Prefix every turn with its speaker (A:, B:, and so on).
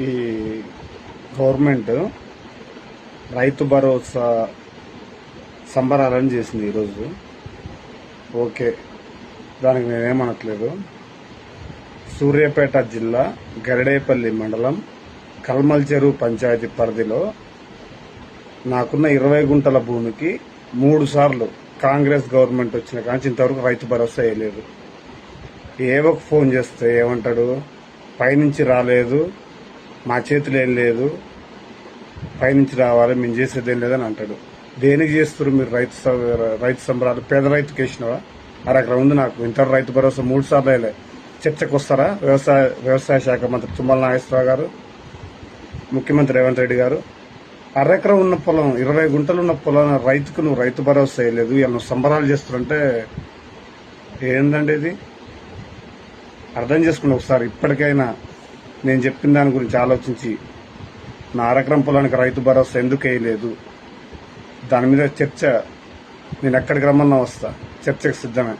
A: ఈ గవర్నమెంట్ రైతు భరోసా సంబరాలను చేసింది ఈరోజు. ఓకే, దానికి నేనేమనట్లేదు. సూర్యాపేట జిల్లా గరిడేపల్లి మండలం కల్మల్ చెరువు పంచాయతీ పరిధిలో నాకున్న 20 గుంటల భూమికి 3 సార్లు కాంగ్రెస్ గవర్నమెంట్ వచ్చిన కానీ ఇంతవరకు రైతు భరోసా వేయలేదు. ఏవో ఫోన్ చేస్తే ఏమంటాడు, పైనుంచి రాలేదు, మా చేతులు ఏం లేదు, పైనుంచి రావాలి, మేము చేసేది ఏం లేదని అంటాడు. దేనికి చేస్తారు మీరు రైతు సంబరాలు? పేద రైతుకి వేసినవా? అక్కడ ఉంది నాకు. ఇంతవరకు రైతు భరోసా 3 సార్లు వేయలే. చర్చకు వస్తారా వ్యవసాయ శాఖ మంత్రి తుమ్మల నాగేశ్వరరావు గారు, ముఖ్యమంత్రి రేవంత్ రెడ్డి గారు? అరెకరం ఉన్న పొలం, 20 గుంటలు ఉన్న పొలం రైతుకు నువ్వు రైతు భరోసా వేయలేదు, ఇలా నువ్వు సంబరాలు చేస్తుంటే ఏందండి ఇది? అర్థం చేసుకుని ఒకసారి ఇప్పటికైనా నేను చెప్పిన దాని గురించి ఆలోచించి నా అరెకరం పొలానికి రైతు భరోసా ఎందుకు వేయలేదు, దాని మీద చర్చ నేను ఎక్కడికి రమ్మన్నా వస్తా, చర్చకు సిద్ధమే.